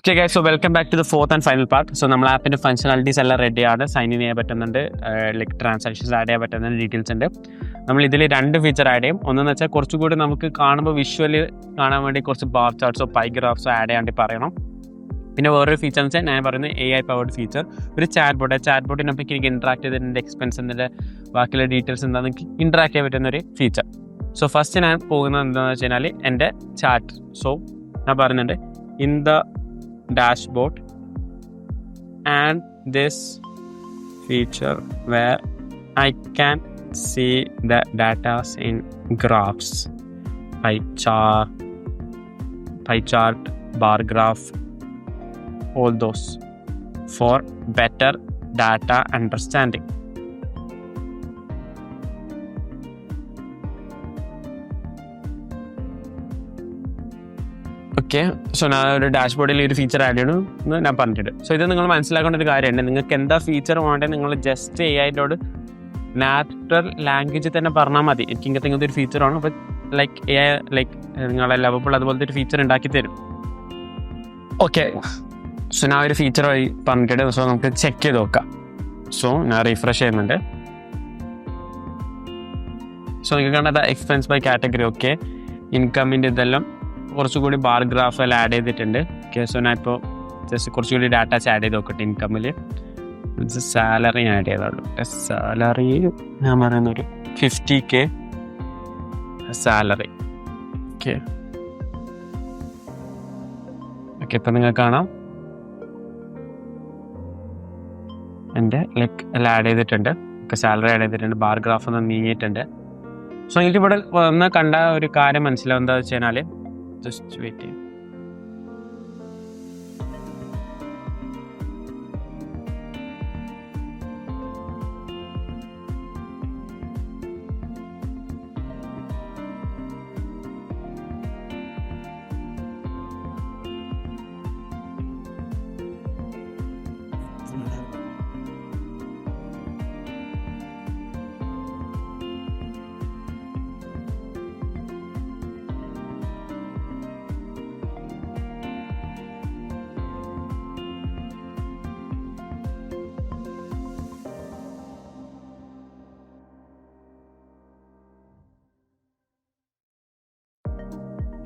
Okay guys, so welcome back to the fourth and final part. So നമ്മൾ ആപ്പിൻ്റെ functionalities എല്ലാം റെഡിയാണ്. Sign in ചെയ്യാൻ പറ്റുന്നുണ്ട്, ലൈക്ക് ട്രാൻസാക്ഷൻസ് ആഡ് ചെയ്യാൻ പറ്റുന്ന ഡീറ്റെയിൽസ് ഉണ്ട്. നമ്മൾ ഇതിൽ രണ്ട് ഫീച്ചർ ആഡ് ചെയ്യും. ഒന്നെന്ന് വെച്ചാൽ കുറച്ചുകൂടി നമുക്ക് കാണുമ്പോൾ വിഷ്വലി കാണാൻ വേണ്ടി കുറച്ച് ബാർ ചാർട്ട്സോ പൈ ഗ്രാഫ്സോ ആഡ് ചെയ്യാണ്ട് പറയണം. പിന്നെ വേറൊരു ഫീച്ചർ എന്ന് വെച്ചാൽ ഞാൻ പറയുന്നത് AI പവർഡ് ഫീച്ചർ, ഒരു ചാറ്റ് ബോട്ടിനൊപ്പം എനിക്ക് ഇൻട്രാക്ട് ചെയ്തതിൻ്റെ എക്സ്പെൻസിൻ്റെ ബാക്കിയുള്ള ഡീറ്റെയിൽസ് എന്താണെന്ന് എനിക്ക് ഇൻട്രാക്ട് ചെയ്യാൻ പറ്റുന്നൊരു ഫീച്ചർ. സോ ഫസ്റ്റ് ഞാൻ പോകുന്നത് എന്താണെന്ന് വെച്ച് കഴിഞ്ഞാൽ എൻ്റെ ചാറ്റ്. സോ ഞാൻ പറയുന്നുണ്ട് in the dashboard and this feature where I can see the data in graphs, pie chart, bar graph, all those for better data understanding. Okay, so ഞാൻ ഒരു ഡാഷ്ബോർഡിൽ ഒരു ഫീച്ചർ ആഡ് ചെയ്യണം എന്ന് ഞാൻ പറഞ്ഞിട്ടുണ്ട്. സോ ഇത് നിങ്ങൾ മനസ്സിലാക്കേണ്ട ഒരു കാര്യമുണ്ട്. നിങ്ങൾക്ക് എന്താ ഫീച്ചർ വേണ്ടത് നിങ്ങൾ ജസ്റ്റ് AI നാച്ചുറൽ ലാംഗ്വേജ് തന്നെ പറഞ്ഞാൽ മതി. എനിക്ക് ഇങ്ങനത്തെ ഒരു ഫീച്ചറാണ്, അപ്പോൾ ലൈക്ക് AI ലൈക്ക് നിങ്ങളെ ലവബിൾ അതുപോലത്തെ ഒരു ഫീച്ചർ ഉണ്ടാക്കി തരും. ഓക്കെ, സോ ഞാൻ ഒരു ഫീച്ചർ പറഞ്ഞിട്ടുണ്ട്. സോ നമുക്ക് ചെക്ക് ചെയ്ത് നോക്കാം. സോ ഞാൻ റീഫ്രഷ് ചെയ്യുന്നുണ്ട്. സോ നിങ്ങൾക്ക് കണ്ടത് എക്സ്പെൻസ് ബൈ കാറ്റഗറി, ഓക്കെ, ഇൻകമിൻ്റെ ഇതെല്ലാം കുറച്ചുകൂടി ബാർ ഗ്രാഫ് എല്ലാം ആഡ് ചെയ്തിട്ടുണ്ട്. ഓക്കെ, സോ ഞാൻ ഇപ്പോൾ ജസ്റ്റ് കുറച്ചുകൂടി ഡാറ്റാസ് ആഡ് ചെയ്ത് നോക്കട്ടെ. ഇൻകമിൽ സാലറി ആഡ് ചെയ്തോളൂ. സാലറി ഞാൻ പറയുന്നൊരു 50K സാലറി. ഓക്കെ ഓക്കെ, ഇപ്പം നിങ്ങൾക്ക് കാണാം എൻ്റെ ലൈക്ക് എല്ലാം ആഡ് ചെയ്തിട്ടുണ്ട്. ഓക്കെ, സാലറി ആഡ് ചെയ്തിട്ടുണ്ട്, ബാർ ഗ്രാഫ് ഒന്ന് നീങ്ങിയിട്ടുണ്ട്. സോ എനിക്ക് ഇവിടെ ഒന്ന് കണ്ട ഒരു കാര്യം മനസ്സിലാവും. എന്താ വെച്ച് കഴിഞ്ഞാൽ just waiting.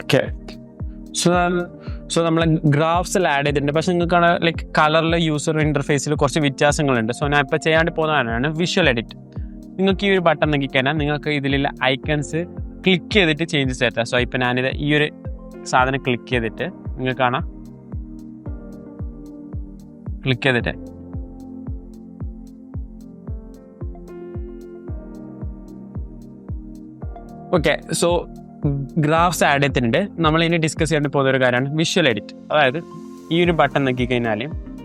ഓക്കെ, സോ നമ്മൾ ഗ്രാഫ്സിൽ ആഡ് ചെയ്തിട്ടുണ്ട്. പക്ഷെ നിങ്ങൾക്ക് ലൈക്ക് കളറിൽ യൂസർ ഇൻ്റർഫേസിൽ കുറച്ച് വ്യത്യാസങ്ങളുണ്ട്. സോ ഞാൻ ഇപ്പോൾ ചെയ്യാണ്ട് പോകുന്നതാണ് വിഷ്വൽ എഡിറ്റ്. നിങ്ങൾക്ക് ഈ ഒരു ബട്ടൺ നോക്കിക്കഴിഞ്ഞാൽ നിങ്ങൾക്ക് ഇതിലുള്ള ഐക്കൺസ് ക്ലിക്ക് ചെയ്തിട്ട് ചേഞ്ചസ് വരുത്താം. സോ ഇപ്പോൾ ഞാനിത് ഈ ഒരു സാധനം ക്ലിക്ക് ചെയ്തിട്ട് നിങ്ങൾക്ക് കാണാം, ക്ലിക്ക് ചെയ്തിട്ട് ഓക്കെ, സോ ഗ്രാഫ്സ് ആഡ് ചെയ്തിട്ടുണ്ട്. നമ്മൾ ഇനി ഡിസ്കസ് ചെയ്യാൻ പോകുന്ന ഒരു കാര്യമാണ് വിഷ്വൽ എഡിറ്റ്. അതായത് ഈ ഒരു ബട്ടൺ നോക്കിക്കഴിഞ്ഞാൽ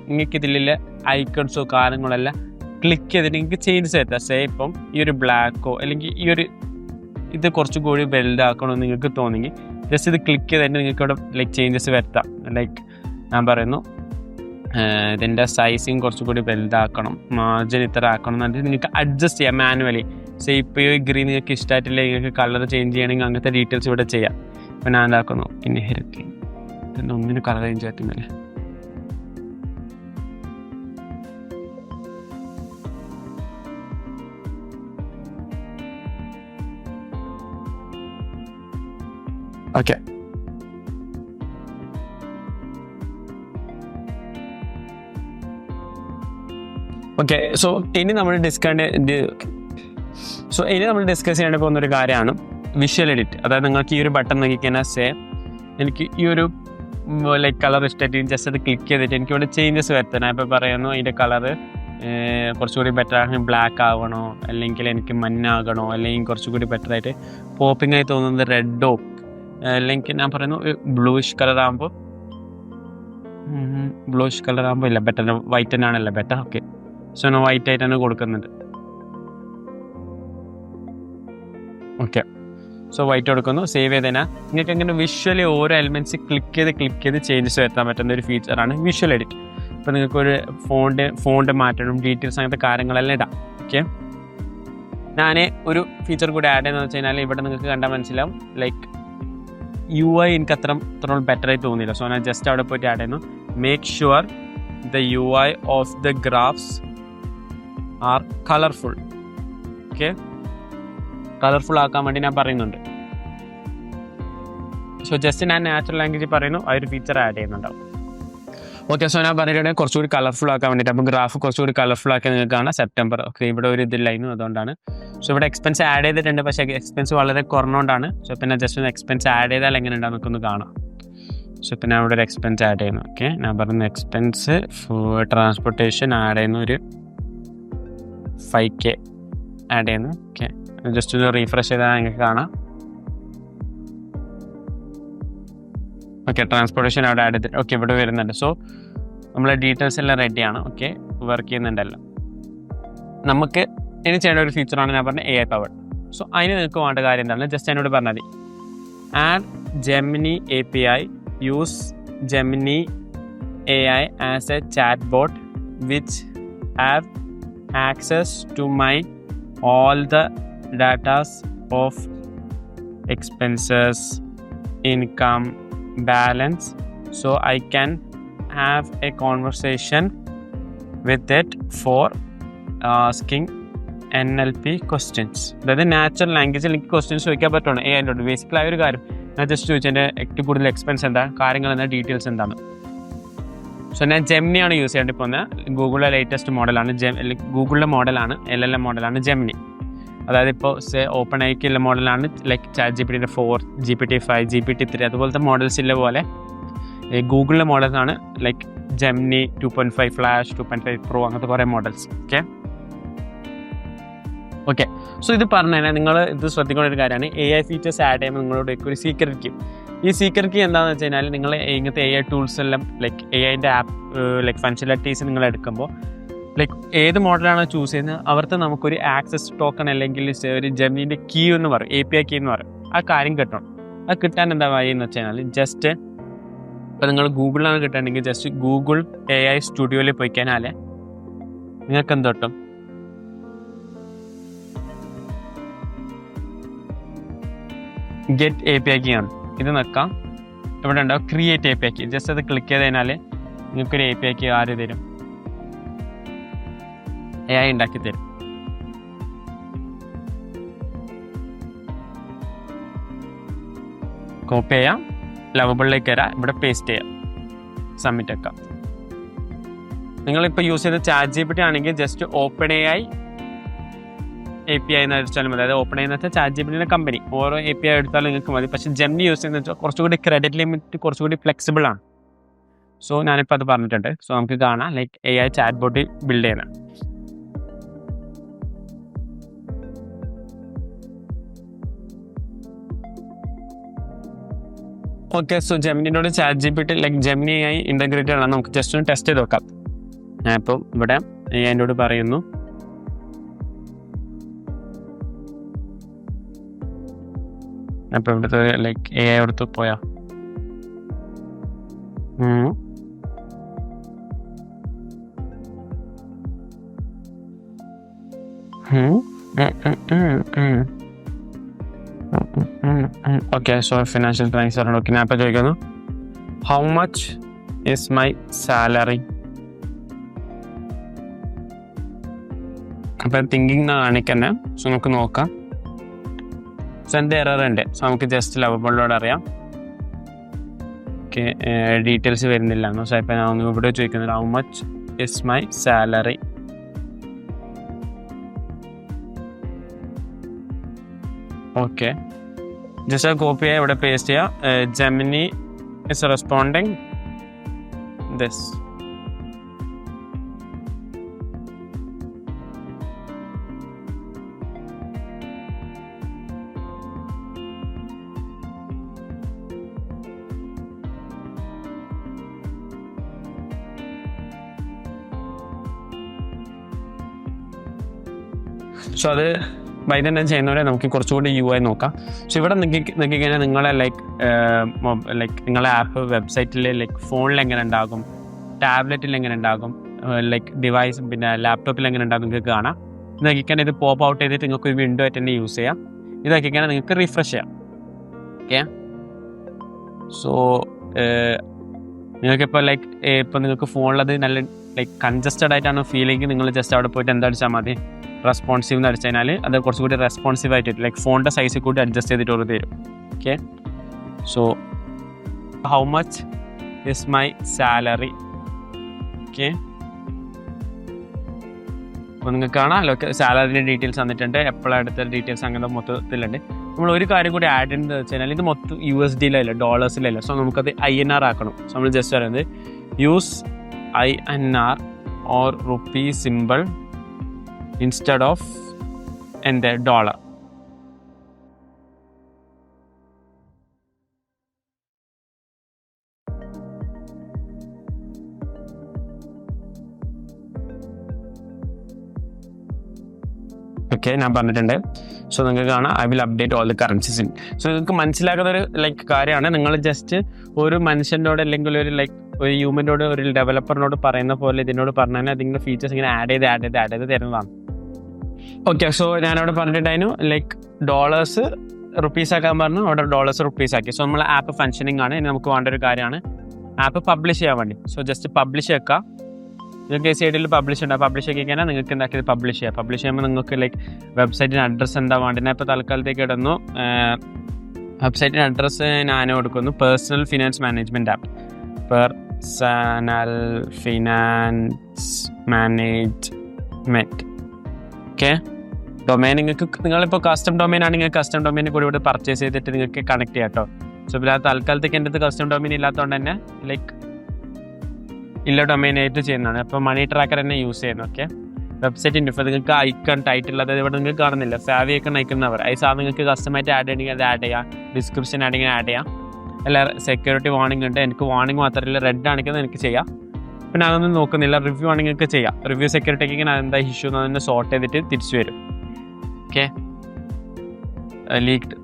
നിങ്ങൾക്ക് ഇതിലുള്ള ഐക്കൺസോ കാര്യങ്ങളെല്ലാം ക്ലിക്ക് ചെയ്തിട്ട് നിങ്ങൾക്ക് ചേഞ്ചസ് വരുത്താം. സേ ഇപ്പം ഈ ഒരു ബ്ലാക്കോ അല്ലെങ്കിൽ ഈ ഒരു ഇത് കുറച്ചുകൂടി വലുതാക്കണമെന്ന് നിങ്ങൾക്ക് തോന്നിയെങ്കിൽ ജസ്റ്റ് ഇത് ക്ലിക്ക് ചെയ്തിട്ട് നിങ്ങൾക്ക് ഇവിടെ ലൈക്ക് ചേഞ്ചസ് വരുത്താം. ലൈക്ക് ഞാൻ പറയുന്നു ഇതിൻ്റെ സൈസിങ് കുറച്ചുകൂടി വലുതാക്കണം, മാർജിൻ ഇത്ര ആക്കണം എന്നിട്ട് നിങ്ങൾക്ക് അഡ്ജസ്റ്റ് ചെയ്യാം മാനുവലി. സേ ഇപ്പോൾ ഈ ഗ്രീൻ നിങ്ങൾക്ക് ഇഷ്ടമായിട്ടില്ല, നിങ്ങൾക്ക് കളർ ചേഞ്ച് ചെയ്യണമെങ്കിൽ അങ്ങനത്തെ ഡീറ്റെയിൽസ് ഇവിടെ ചെയ്യാം. ഇപ്പോൾ ഞാൻ എന്താക്കുന്നു ഇൻഹെറിറ്റ് ഇതിൻ്റെ ഒന്നിനും കളർ ചേഞ്ച് പറ്റുന്നില്ല. ഓക്കെ, ഓക്കെ, സോ ഇനി നമ്മൾ ഡിസ്കസ് ചെയ്യേണ്ട പോകുന്നൊരു കാര്യമാണ് വിഷ്വൽ എഡിറ്റ്. അതായത് നിങ്ങൾക്ക് ഈ ഒരു ബട്ടൺ നോക്കിക്കഴിഞ്ഞാൽ എനിക്ക് ഈ ഒരു ലൈക്ക് കളർ ഇഷ്ടമായിട്ട് ജസ്റ്റ് അത് ക്ലിക്ക് ചെയ്തിട്ട് എനിക്ക് ഇവിടെ ചേഞ്ചസ് വരുത്തണം. ഞാൻ ഇപ്പോൾ പറയുന്നു അതിൻ്റെ കളറ് കുറച്ചുകൂടി ബെറ്റർ ആണെങ്കിൽ ബ്ലാക്ക് ആവണോ, അല്ലെങ്കിൽ എനിക്ക് മഞ്ഞാകണോ, അല്ലെങ്കിൽ കുറച്ചുകൂടി ബെറ്ററായിട്ട് പോപ്പിംഗ് ആയി തോന്നുന്നത് റെഡോ, അല്ലെങ്കിൽ ഞാൻ പറയുന്നു ബ്ലൂയിഷ് കളർ ആകുമ്പോൾ ഇല്ല ബെറ്റർ വൈറ്റ് തന്നെയാണല്ലോ ബെറ്റർ. ഓക്കെ, സോ ഞാൻ വൈറ്റ് ആയിട്ട് തന്നെ കൊടുക്കുന്നുണ്ട്. ഓക്കെ, സോ വൈറ്റ് കൊടുക്കുന്നു, സേവ് ചെയ്തതിനാൽ നിങ്ങൾക്ക് അങ്ങനെ വിഷ്വലി ഓരോ എലിമെൻറ്റ്സ് ക്ലിക്ക് ചെയ്ത് ചേഞ്ചസ് വരുത്താൻ പറ്റുന്ന ഒരു ഫീച്ചറാണ് വിഷ്വൽ എഡിറ്റ്. ഇപ്പോൾ നിങ്ങൾക്കൊരു ഫോണ്ട് മാറ്റണം, ഡീറ്റെയിൽസ് അങ്ങനത്തെ കാര്യങ്ങളെല്ലാം ഇടാം. ഓക്കെ, ഞാൻ ഒരു ഫീച്ചർ കൂടി ആഡ് ചെയ്യുന്നത് വെച്ച് കഴിഞ്ഞാൽ ഇവിടെ നിങ്ങൾക്ക് കണ്ടാൽ മനസ്സിലാവും ലൈക്ക് UI എനിക്ക് അത്ര ബെറ്ററായി തോന്നിയില്ല. സോ ഞാൻ ജസ്റ്റ് അവിടെ പോയിട്ട് ആഡ് ചെയ്യുന്നു make sure the UI of the graphs are colorful. Okay, colourful ആക്കാൻ വേണ്ടി ഞാൻ പറയുന്നുണ്ട്. സോ ജസ്റ്റ് ഞാൻ നാച്ചുറൽ ലാംഗ്വേജ് പറയുന്നു, ആ ഒരു ഫീച്ചർ ആഡ് ചെയ്യുന്നുണ്ടാവും. ഓക്കെ, സോ ഞാൻ പറഞ്ഞിട്ടുണ്ടെങ്കിൽ കുറച്ചുകൂടി കളർഫുൾ ആക്കാൻ വേണ്ടിയിട്ട്, അപ്പോൾ ഗ്രാഫ് കുറച്ചുകൂടി കളർഫുൾ ആക്കി നിങ്ങൾക്ക് കാണാം. സെപ്റ്റംബർ. ഓക്കെ, ഇവിടെ ഒരു ഇതില്ലായിരുന്നു, അതുകൊണ്ടാണ്. സോ ഇവിടെ എക്സ്പെൻസ് ആഡ് ചെയ്തിട്ടുണ്ട്, പക്ഷേ എക്സ്പെൻസ് വളരെ കുറഞ്ഞുകൊണ്ടാണ്. സോ പിന്നെ ജസ്റ്റ് ഒന്ന് എക്സ്പെൻസ് ആഡ് ചെയ്താൽ എങ്ങനെ ഉണ്ടാവും നമുക്കൊന്ന് കാണാം. സോ പിന്നെ അവിടെ ഒരു എക്സ്പെൻസ് ആഡ് ചെയ്യുന്നു. ഓക്കെ, ഞാൻ പറയുന്ന എക്സ്പെൻസ് ട്രാൻസ്പോർട്ടേഷൻ ആഡ് ചെയ്യുന്നു, ഒരു 5K ആഡ് ചെയ്യുന്നു. ഓക്കെ, ജസ്റ്റ് ഒന്ന് റീഫ്രഷ് ചെയ്താൽ നിങ്ങൾക്ക് കാണാം. ഓക്കെ, ട്രാൻസ്പോർട്ടേഷൻ അവിടെ ആഡ് ചെയ്തിട്ട് ഓക്കെ ഇവിടെ വരുന്നുണ്ട്. സോ നമ്മളെ ഡീറ്റെയിൽസ് എല്ലാം റെഡിയാണ്. ഓക്കെ, വർക്ക് ചെയ്യുന്നുണ്ടല്ലോ. നമുക്ക് ഇനി ചെയ്യേണ്ട ഒരു ഫീച്ചറാണ് ഞാൻ പറഞ്ഞ AI പവർഡ്. സോ അതിന് നിങ്ങൾക്ക് വേണ്ട കാര്യം എന്താണ്, ജസ്റ്റ് എന്നോട് പറഞ്ഞാൽ മതി. Add Gemini API, use Gemini AI as A chat bot which have access to my all the datas of expenses, income, balance, so I can have a conversation with it for asking NLP questions. അതായത് natural ലാംഗ്വേജിൽ എനിക്ക് questions ചോദിക്കാൻ പറ്റുള്ളൂ AI basically ആ ഒരു കാര്യം. ഞാൻ just ചോദിച്ചതിൻ്റെ ഏറ്റവും കൂടുതൽ എക്സ്പെൻസ് എന്താ, കാര്യങ്ങൾ എന്താ, ഡീറ്റെയിൽസ് എന്താണ്. സോ ഞാൻ ജെമിനിയാണ് യൂസ് ചെയ്യേണ്ടി പോകുന്നത്. ഗൂഗിളിലെ ലേറ്റസ്റ്റ് മോഡലാണ് ഗൂഗിളിലെ മോഡലാണ്, LLM മോഡലാണ് ജെമിനി. അതായത് ഇപ്പോൾ ഓപ്പൺ ഐക്കുള്ള മോഡലാണ് ലൈക്ക് ChatGPT 4, GPT-5, GPT-3 അതുപോലത്തെ മോഡൽസ് ഇല്ല പോലെ ഗൂഗിളിലെ മോഡൽസാണ് ലൈക്ക് ജെമിനി 2.5 ഫ്ലാഷ്, 2.5 പ്രോ, അങ്ങനത്തെ കുറേ മോഡൽസ്. ഓക്കെ, സോ ഇത് പറഞ്ഞു കഴിഞ്ഞാൽ നിങ്ങൾ ഇത് ശ്രദ്ധിക്കേണ്ട ഒരു കാര്യമാണ്. AI ഫീച്ചേഴ്സ് ആഡ് ചെയ്യുമ്പോൾ നിങ്ങളോട് ഒരു സീക്രട്ട് കീ. ഈ സീക്രട്ട് കീ എന്താണെന്ന് വെച്ച് കഴിഞ്ഞാൽ നിങ്ങൾ ഇങ്ങനത്തെ AI ടൂൾസ് എല്ലാം ലൈക്ക് AIൻ്റെ ആപ്പ് ലൈക്ക് ഫങ്ഷനാലിറ്റീസ് നിങ്ങൾ എടുക്കുമ്പോൾ ലൈക്ക് ഏത് മോഡലാണോ ചൂസ് ചെയ്യുന്നത് അവർക്ക് നമുക്കൊരു ആക്സസ് ടോക്കൺ അല്ലെങ്കിൽ ഒരു ജെമിനിൻ്റെ കീ എന്ന് പറയും, API കീ എന്ന് പറയും. ആ കാര്യം കിട്ടണം. അത് കിട്ടാൻ എന്താ വഴി എന്ന് വെച്ച് കഴിഞ്ഞാൽ ജസ്റ്റ് ഇപ്പോൾ നിങ്ങൾ ഗൂഗിളിലാണ് കിട്ടുകയാണെങ്കിൽ ജസ്റ്റ് ഗൂഗിൾ AI സ്റ്റുഡിയോയിൽ പോയി കഴിഞ്ഞാൽ നിങ്ങൾക്ക് എന്ത് കിട്ടും, ഗെറ്റ് API കീ ആണ്. ഇത് നിൽക്കാം, ഇവിടെ ഉണ്ടാവും ക്രിയേറ്റ് API കീ. ജസ്റ്റ് അത് ക്ലിക്ക് ചെയ്ത് കഴിഞ്ഞാൽ നിങ്ങൾക്കൊരു API കീ ആര് തരും, AI ഉണ്ടാക്കി തരും. കോപ്പി ചെയ്യാം, ലവബിളിലേക്ക് വരാം, ഇവിടെ പേസ്റ്റ് ചെയ്യാം, സബ്മിറ്റ് ആക്കാം. നിങ്ങളിപ്പോൾ യൂസ് ചെയ്ത ChatGPT ആണെങ്കിൽ ജസ്റ്റ് OpenAI API എന്ന് വെച്ചാലും മതി. അതായത് OpenAI എന്ന് വെച്ചാൽ ChatGPTയുടെ കമ്പനി. ഓരോ API എടുത്താലും നിങ്ങൾക്ക് മതി. പക്ഷേ ജെമിനി യൂസ് ചെയ്യുന്നത് വെച്ചാൽ കുറച്ചുകൂടി ക്രെഡിറ്റ് ലിമിറ്റ് കുറച്ചുകൂടി ഫ്ലെക്സിബിൾ ആണ്. സോ ഞാനിപ്പോൾ അത് പറഞ്ഞിട്ടുണ്ട്. സോ നമുക്ക് കാണാം like AI chat bot build ചെയ്യുന്നത്. ഓക്കെ, സോ ജെമിനിയോട് ChatGPT like Gemini AI integrated ആണ്. നമുക്ക് ജസ്റ്റ് ഒന്ന് ടെസ്റ്റ് ചെയ്ത് നോക്കാം. ഞാൻ ഇപ്പോൾ ഇവിടെ AI പറയുന്നു, അപ്പോൾ ഇവിടുത്തെ ലൈക്ക് AI അടുത്ത് പോയാ ഓക്കെ. സോ ഫിനാൻഷ്യൽ പ്ലാനിംഗ് സാറാണ്. ഓക്കെ, ഞാൻ ഇപ്പോൾ ചോദിക്കുന്നു how much is my salary. അപ്പം തിങ്കിങ് കാണിക്കന്നെ. സോ നമുക്ക് നോക്കാം. സോ എൻ്റെ എറർ ഉണ്ട്. സോ നമുക്ക് ജസ്റ്റ് ലവബിളിനോട് അറിയാം. ഓക്കെ, ഡീറ്റെയിൽസ് വരുന്നില്ല. സോ ഇപ്പം ഞാൻ ഇവിടെ ചോദിക്കുന്നത് how much is my salary. Okay, just copy ചെയ്യുക, ഇവിടെ പേസ്റ്റ് ചെയ്യുക. Gemini is responding this. So അത് വൈദ്യം ചെയ്യുന്നവരെ നമുക്ക് കുറച്ചുകൂടി UI നോക്കാം. സോ ഇവിടെ നോക്കിക്കഴിഞ്ഞാൽ നിങ്ങളെ ലൈക്ക് നിങ്ങളെ ആപ്പ് വെബ്സൈറ്റിൽ ലൈക്ക് ഫോണിൽ എങ്ങനെ ഉണ്ടാകും, ടാബ്ലറ്റിൽ എങ്ങനെ ഉണ്ടാകും, ലൈക്ക് ഡിവൈസ് പിന്നെ ലാപ്ടോപ്പിൽ എങ്ങനെ ഉണ്ടാകും നിങ്ങൾക്ക് കാണാം. ഇത് നോക്കിക്കഴിഞ്ഞാൽ ഇത് പോപ്പ് ഔട്ട് ചെയ്തിട്ട് നിങ്ങൾക്ക് ഒരു വിൻഡോ ആയിട്ട് തന്നെ യൂസ് ചെയ്യാം. ഇത് നോക്കിക്കഴിഞ്ഞാൽ നിങ്ങൾക്ക് റിഫ്രഷ് ചെയ്യാം. ഓക്കെ, സോ നിങ്ങൾക്കിപ്പോൾ ലൈക്ക് ഇപ്പോൾ നിങ്ങൾക്ക് ഫോണിലത് നല്ല ലൈക്ക് കൺജസ്റ്റഡ് ആയിട്ടാണ് ഫീലിംഗ്, നിങ്ങൾ ജസ്റ്റ് അവിടെ പോയിട്ട് അടിച്ചാൽ മതി, റെസ്പോൺസീവ് എന്ന് അടിച്ചു കഴിഞ്ഞാൽ അത് കുറച്ചുകൂടി റെസ്പോൺസീവ് ആയിട്ട് ലൈക്ക് ഫോണിൻ്റെ സൈസിൽ കൂടി അഡ്ജസ്റ്റ് ചെയ്തിട്ട് ഒരു തരും. Okay, so how much is my salary. Okay, അപ്പോൾ നിങ്ങൾക്ക് കാണാം സാലറിൻ്റെ ഡീറ്റെയിൽസ് തന്നിട്ടുണ്ട്, എപ്പോഴാണ് എടുത്ത ഡീറ്റെയിൽസ് അങ്ങനെ മൊത്തത്തിലുണ്ട്. നമ്മൾ ഒരു കാര്യം കൂടി ആഡ് ചെയ്യുന്നത് വെച്ച് കഴിഞ്ഞാൽ ഇത് മൊത്തം USD-ലല്ല, ഡോളേഴ്സിലല്ല. സോ നമുക്കത് INR ആക്കണം. സോ നമ്മൾ ജസ്റ്റ് പറയുന്നത് use INR or rupee simple instead of dollar. Okay, ഞാൻ പറഞ്ഞിട്ടുണ്ട്. സോ നിങ്ങൾക്ക് കാണാം I will update all the currencies in. So നിങ്ങൾക്ക് മനസ്സിലാക്കുന്ന ഒരു ലൈക്ക് കാര്യമാണ്, നിങ്ങൾ ജസ്റ്റ് ഒരു മനുഷ്യനോട് അല്ലെങ്കിൽ ഒരു ലൈക്ക് ഒരു ഹ്യൂമനോട് ഒരു ഡെവലപ്പറിനോട് പറയുന്ന പോലെ ഇതിനോട് പറഞ്ഞാൽ അതിൻ്റെ ഫീച്ചേഴ്സ് ഇങ്ങനെ ആഡ് ചെയ്ത് തരുന്നതാണ്. ഓക്കെ, സോ ഞാനവിടെ പറഞ്ഞിട്ടുണ്ടായിരുന്നു ലൈക്ക് ഡോളേഴ്സ് റുപ്പീസ് ആക്കാൻ പറഞ്ഞു, അവിടെ ഡോളേഴ്സ് റുപ്പീസ് ആക്കി. സോ നമ്മൾ ആപ്പ് ഫങ്ഷനിങ് ആണ്. ഇനി നമുക്ക് വേണ്ട ഒരു കാര്യമാണ് ആപ്പ് പബ്ലിഷ് ചെയ്യാൻ വേണ്ടി. സോ ജസ്റ്റ് പബ്ലിഷ് വെക്കുക. നിങ്ങൾക്ക് സൈഡിൽ പബ്ലിഷ് ഉണ്ടാകും. പബ്ലിഷ് ആക്കി കഴിഞ്ഞാൽ നിങ്ങൾക്ക് എന്താക്കിയത് പബ്ലിഷ് ചെയ്യാം. പബ്ലിഷ് ചെയ്യുമ്പോൾ നിങ്ങൾക്ക് ലൈക്ക് വെബ്സൈറ്റിൻ്റെ അഡ്രസ്സ് എന്താ വേണ്ടത്. ഞാൻ ഇപ്പോൾ തൽക്കാലത്തേക്ക് ഇടുന്നു വെബ്സൈറ്റിൻ്റെ അഡ്രസ്സ് ഞാൻ കൊടുക്കുന്നു personal finance management app. Personal finance management. Okay, domain നിങ്ങളിപ്പോൾ കസ്റ്റം ഡൊമൈൻ ആണെങ്കിൽ കസ്റ്റം ഡൊമൈൻ കൂടി ഇവിടെ പർച്ചേസ് ചെയ്തിട്ട് നിങ്ങൾക്ക് കണക്ട് ചെയ്യാം കേട്ടോ. സോ പിന്നെ തൽക്കാലത്തേക്ക് എൻ്റെ അടുത്ത് കസ്റ്റം ഡൊമൈൻ ഇല്ലാത്തതുകൊണ്ട് തന്നെ ലൈക്ക് ഇല്ല ഡൊമൈനായിട്ട് ചെയ്യുന്നതാണ്. അപ്പോൾ മണി ട്രാക്കർ തന്നെ യൂസ് ചെയ്യുന്നു. ഓക്കെ, വെബ്സൈറ്റിൻ്റെ ഇപ്പോൾ നിങ്ങൾക്ക് ഐക്കൺ ടൈറ്റിൽ അതായത് ഇവിടെ നിങ്ങൾക്ക് കാണുന്നില്ല ഫാവി ഐക്കൺ അയക്കുന്നവർ ഈ സാധനം നിങ്ങൾക്ക് കസ്റ്റമായിട്ട് ആഡ് ചെയ്യണമെങ്കിൽ അത് ആഡ് ചെയ്യാം, ഡിസ്ക്രിപ്ഷൻ ആഡ് ചെയ്യാം. അല്ല സെക്യൂരിറ്റി വാർണിംഗ് ഉണ്ട്, എനിക്ക് വാർണിംഗ് മാത്രമല്ല റെഡ് ആണെങ്കിൽ എനിക്ക് ചെയ്യാം. പിന്നെ അതൊന്നും നോക്കുന്നില്ല, റിവ്യൂ ആണെങ്കിൽ നിങ്ങൾക്ക് ചെയ്യാം. റിവ്യൂ സെക്യൂരിറ്റിക്ക് ഇങ്ങനെ എന്താ ഇഷ്യൂ എന്ന് അതിനെ സോർട്ട് ചെയ്തിട്ട് തിരിച്ചു വരും. Okay, leaked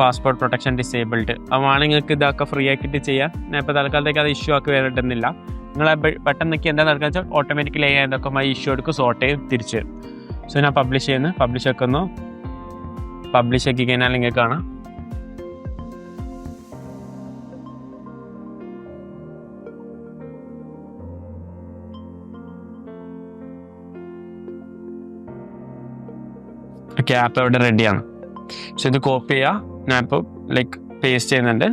passport protection disabled അതാണ് നിങ്ങൾക്ക് ഇതൊക്കെ ഫ്രീ ആക്കിയിട്ട് ചെയ്യാം. ഞാൻ ഇപ്പോൾ തൽക്കാലത്തേക്ക് അത് ഇഷ്യൂ ആക്കി വരട്ടുന്നില്ല. നിങ്ങൾ പെട്ടെന്ന് എന്താ നടക്കുക വെച്ചാൽ ഓട്ടോമാറ്റിക്കലി എന്തൊക്കെ ഇഷ്യൂ എടുക്കും സോർട്ട് ചെയ്ത് തിരിച്ചു വരും. സോ ഞാൻ പബ്ലിഷ് വെക്കുന്നു. പബ്ലിഷ് ആക്കി കഴിഞ്ഞാൽ നിങ്ങൾക്ക് കാണാം ഓക്കെ ആപ്പ് ഇവിടെ റെഡിയാണ്. സോ ഇത് കോപ്പി ചെയ്യുക. ഞാനിപ്പോൾ ലൈക്ക് പേസ്റ്റ് ചെയ്യുന്നുണ്ട്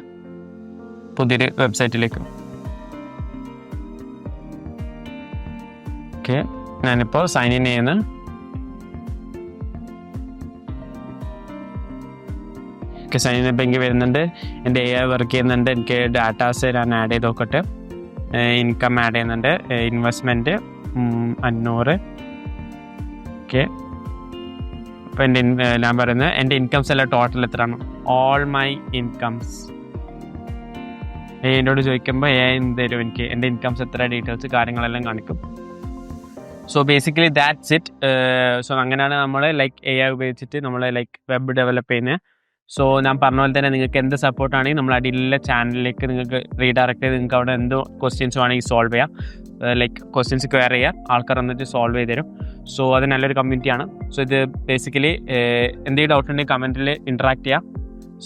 പുതിയൊരു വെബ്സൈറ്റിലേക്ക്. ഓക്കെ, ഞാനിപ്പോൾ സൈൻ ഇൻ ചെയ്യുന്നു. ഓക്കെ, സൈൻ ഇൻ ഇപ്പോൾ എനിക്ക് വരുന്നുണ്ട്. എൻ്റെ AI വർക്ക് ചെയ്യുന്നുണ്ട്. എനിക്ക് ഡാറ്റാസ് ഞാൻ ആഡ് ചെയ്ത് നോക്കട്ടെ. ഇൻകം ആഡ് ചെയ്യുന്നുണ്ട്. ഇൻവെസ്റ്റ്മെൻറ്റ് 500. ഓക്കെ, അപ്പോൾ ഞാൻ പറയുന്നത് എൻ്റെ ഇൻകംസ് എല്ലാം ടോട്ടൽ എത്രയാണ്, ഓൾ മൈ ഇൻകംസ്. എന്നോട് ചോദിക്കുമ്പോൾ എന്ത് തരും എനിക്ക് എൻ്റെ ഇൻകംസ് എത്ര ഡീറ്റെയിൽസ് കാര്യങ്ങളെല്ലാം കാണിക്കും. So basically that's it. So അങ്ങനെയാണ് നമ്മൾ ലൈക്ക് AI ഉപയോഗിച്ചിട്ട് നമ്മൾ ലൈക്ക് വെബ് ഡെവലപ്പ് ചെയ്യുന്നത്. സോ ഞാൻ പറഞ്ഞ പോലെ തന്നെ നിങ്ങൾക്ക് എന്ത് സപ്പോർട്ടാണെങ്കിൽ നമ്മൾ അടിയിലുള്ള ചാനലിലേക്ക് നിങ്ങൾക്ക് റീഡയറക്റ്റ് ചെയ്ത് നിങ്ങൾക്ക് അവിടെ എന്ത് ക്വസ്റ്റ്യൻസ് വേണമെങ്കിൽ സോൾവ് ചെയ്യാം. ലൈക്ക് ക്വസ്റ്റ്യൻസ് ക്വയർ ചെയ്യാം, ആൾക്കാർ വന്നിട്ട് സോൾവ് ചെയ്ത് തരും. സോ അത് നല്ലൊരു കമ്മ്യൂണിറ്റിയാണ്. സോ ഇത് ബേസിക്കലി എന്തെങ്കിലും ഡൗട്ട് ഉണ്ടെങ്കിൽ കമൻറ്റിൽ ഇൻട്രാക്ട് ചെയ്യാം.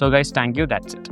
So guys, thank you, that's it.